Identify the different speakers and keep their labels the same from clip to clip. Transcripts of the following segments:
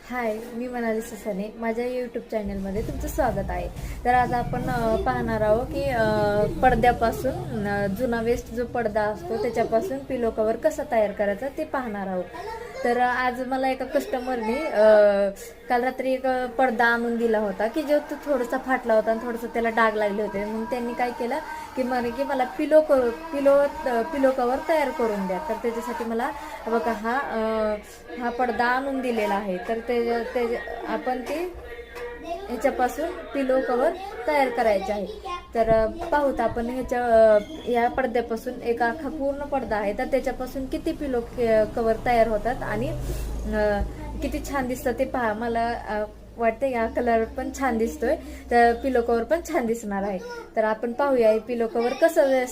Speaker 1: हाय, मी मनाली ससाने. माझ्या यूट्यूब चॅनलमध्ये तुमचं स्वागत आहे. तर आज आपण पाहणार आहोत की पडद्यापासून जुना वेस्ट जो पडदा असतो त्याच्यापासून पिलो कवर कसा तयार करायचा ते पाहणार आहोत. तर आज मला एका कस्टमरने काल रात्री एक पडदा आणून दिला होता की जो तो थोडासा फाटला होता आणि थोडंसं त्याला डाग लागले होते. मग त्यांनी काय केलं की म्हणे की मला पिलो कवर तयार करून द्या. तर त्याच्यासाठी मला बघा हा पडदा आणून दिलेला आहे. तर ते आपण ते ह्याच्यापासून पिलो कवर तयार करायचे आहे. तर पाहूत आपण या पडद्यापासून एक अख्खा पूर्ण पडदा आहे तर त्याच्यापासून किती पिलो कवर तयार होतात आणि किती छान दिसतं ते पहा. मला वाटतं या कलर पण छान दिसतोय, तर पिलो कवर पण छान दिसणार आहे. तर आपण पाहूया हे पिलो कवर कसं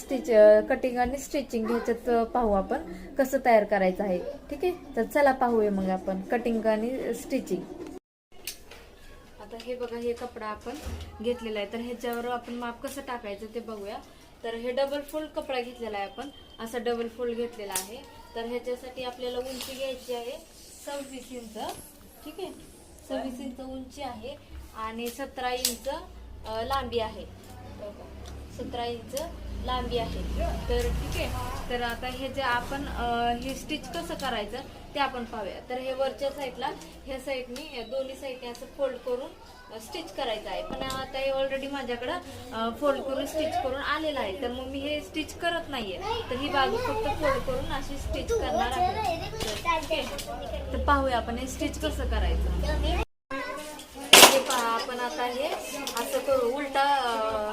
Speaker 1: कटिंग आणि स्टिचिंग ह्याच्यात पाहू आपण कसं तयार करायचं आहे. ठीक आहे, तर चला पाहूया मग आपण कटिंग आणि स्टिचिंग. आता हे बघा, हे कपडा आपण घेतलेला आहे तर ह्याच्यावर आपण माप कसं टाकायचं ते बघूया. तर हे डबल फोल्ड कपडा घेतलेला आहे, आपण असा डबल फोल्ड घेतलेला आहे. तर ह्याच्यासाठी आपल्याला उंची घ्यायची आहे 26 इंच. ठीक आहे, 26 इंच उंची आहे आणि 17 इंच लांबी आहे. 17 इंच लांबी आहे. तर ठीक आहे, तर आता हे जे आपण हे स्टिच कसं करायचं ते आपण पाहूया. तर हे वरच्या साईडला ह्या साईडनी दोन्ही साईडने असं फोल्ड करून स्टिच करायचं आहे. पण आता हे ऑलरेडी माझ्याकडं फोल्ड करून स्टिच करून आलेलं आहे, तर मग मी हे स्टिच करत नाहीये. तर ही बाजू फक्त फोल्ड करून अशी स्टिच करणार आहे. तर पाहूया आपण हे स्टिच कसं करायचं. आपण आता हे असं करू, उलटा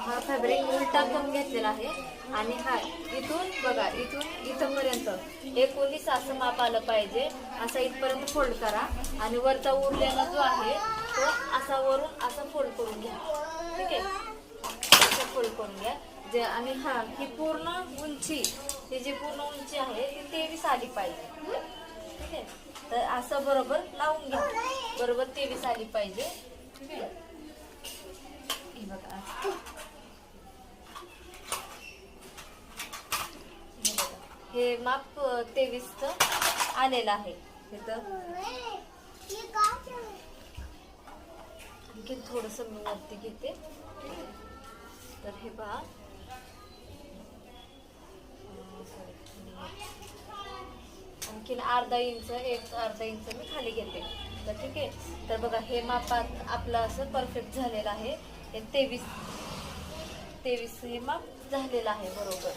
Speaker 1: हा फॅब्रिक उलटा करून घेतलेला आहे आणि हा इथून बघा, इथून इथपर्यंत 19 असं माप आलं पाहिजे. असा इथपर्यंत फोल्ड करा आणि वरचा उरलेला जो आहे तो असा वरून असा फोल्ड करून घ्या. ठीक आहे, असं फोल्ड करून घ्या जे. आणि हा ही पूर्ण उंची, ही जी पूर्ण उंची आहे ती 23 आली पाहिजे. ठीक आहे, तर असं बरोबर लावून घ्या, बरोबर 23 आली पाहिजे. ठीक आहे, हे बघा, हे माप 23चं आलेलं आहे. आणखी थोडस मी वरती घेते. तर हे पहा, आणखीन अर्धा इंच मी खाली घेते. तर ठीक आहे, तर बघा हे मापात आपलं असं परफेक्ट झालेलं आहे. हे 23 हे माप झालेलं आहे बरोबर.